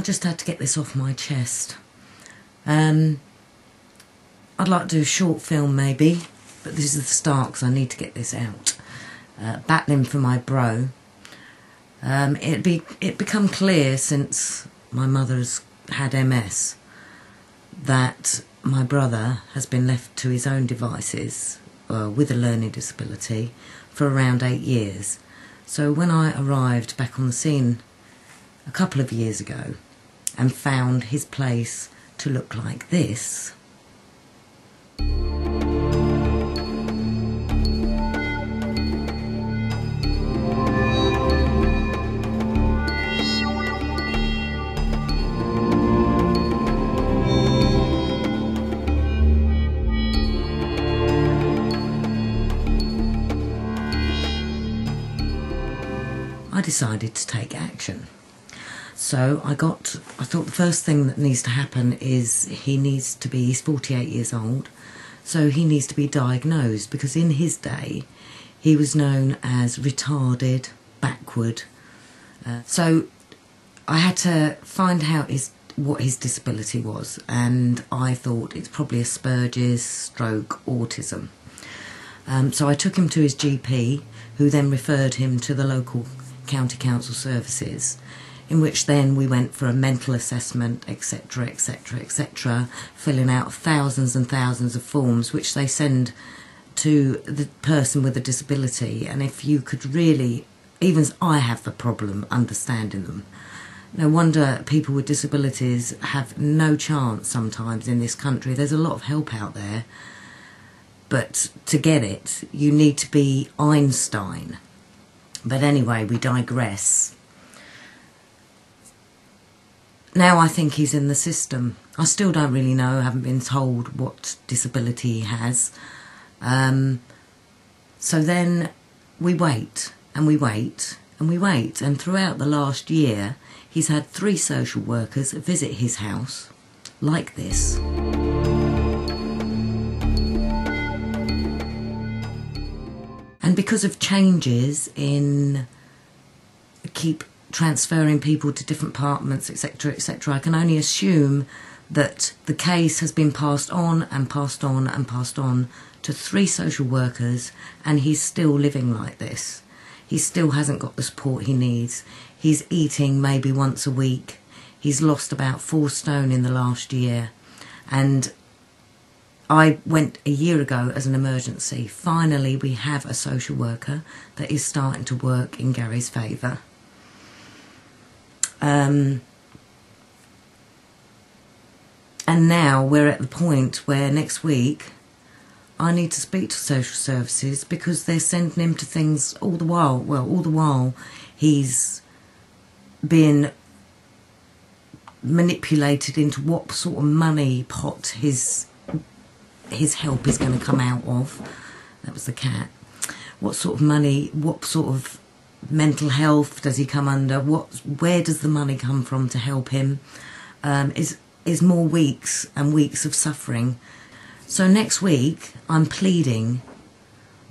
just had to get this off my chest. I'd like to do a short film maybe, but this is the start because I need to get this out. Battling for my bro. It become clear since my mother's had MS that my brother has been left to his own devices with a learning disability for around 8 years. So when I arrived back on the scene a couple of years ago and found his place to look like this, I decided to take action. So I thought the first thing that needs to happen is he's 48 years old, so he needs to be diagnosed, because in his day he was known as retarded, backward. So I had to find out what his disability was, and I thought it's probably Asperger's stroke autism. So I took him to his GP, who then referred him to the local county council services, in which then we went for a mental assessment, etc, etc, etc, filling out thousands and thousands of forms which they send to the person with a disability. And if you could really, even I have a problem understanding them. No wonder people with disabilities have no chance sometimes in this country. There's a lot of help out there, but to get it you need to be Einstein. But anyway, we digress. Now I think he's in the system. I still don't really know, I haven't been told what disability he has. So then we wait, and we wait, and we wait. And throughout the last year, he's had 3 social workers visit his house, like this. And because of changes in keep transferring people to different departments, etc, etc, I can only assume that the case has been passed on and passed on and passed on to 3 social workers, and he's still living like this. He still hasn't got the support he needs. He's eating maybe once a week. He's lost about 4 stone in the last year, and I went a year ago as an emergency. Finally, we have a social worker that is starting to work in Gary's favour. And now we're at the point where next week I need to speak to social services, because they're sending him to things all the while. Well, all the while he's been manipulated into what sort of money pot his help is going to come out of. That was the cat. What sort of money, what sort of mental health does he come under? Where does the money come from to help him? Is more weeks and weeks of suffering. So next week I'm pleading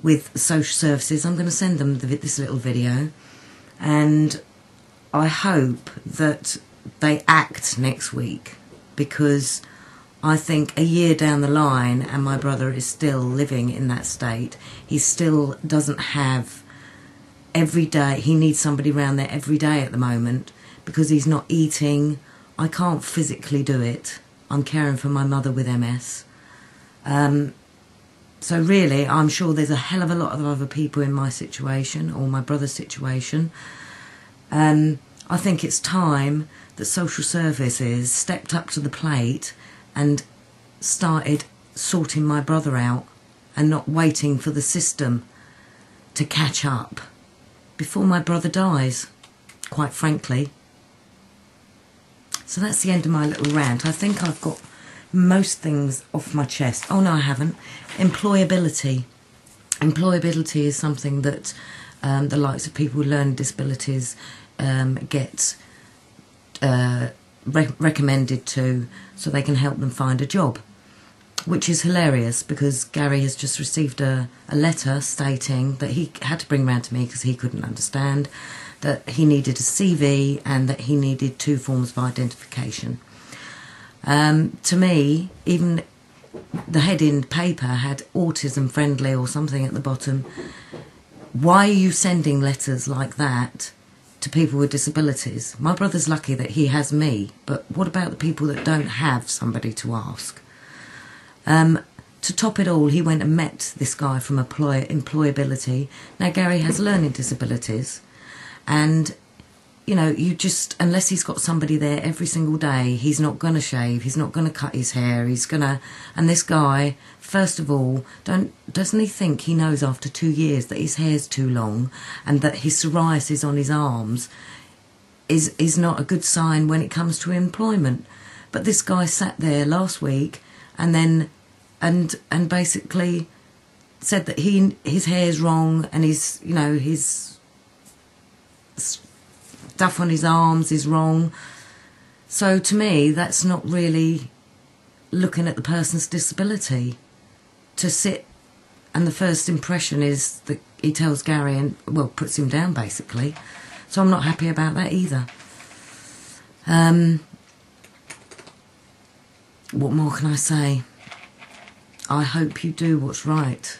with social services. I'm going to send them this little video, and I hope that they act next week, because I think a year down the line and my brother is still living in that state. He still doesn't have every day. He needs somebody around there every day at the moment, because he's not eating. I can't physically do it. I'm caring for my mother with MS. So really, I'm sure there's a hell of a lot of other people in my situation, or my brother's situation. I think it's time that social services stepped up to the plate and started sorting my brother out, and not waiting for the system to catch up before my brother dies, quite frankly. So that's the end of my little rant. I think I've got most things off my chest. Oh no, I haven't. Employability. Employability is something that the likes of people with learning disabilities get recommended to, so they can help them find a job. which is hilarious because Gary has just received a letter stating that he had to bring round to me because he couldn't understand, that he needed a CV and that he needed 2 forms of identification. To me, even the heading paper had autism friendly or something at the bottom. Why are you sending letters like that to people with disabilities? My brother's lucky that he has me, but what about the people that don't have somebody to ask? To top it all, he went and met this guy from employability. Now, Gary has learning disabilities, and, you know, you just, unless he's got somebody there every single day, he's not going to shave, he's not going to cut his hair, he's going to... And this guy, first of all, doesn't he think he knows after 2 years that his hair's too long and that his psoriasis on his arms is not a good sign when it comes to employment? But this guy sat there last week and then... And basically said that his hair's wrong and his, you know, his stuff on his arms is wrong. So to me, that's not really looking at the person's disability. To sit, and the first impression is that he tells Gary and, well, puts him down basically. So I'm not happy about that either. What more can I say? I hope you do what's right.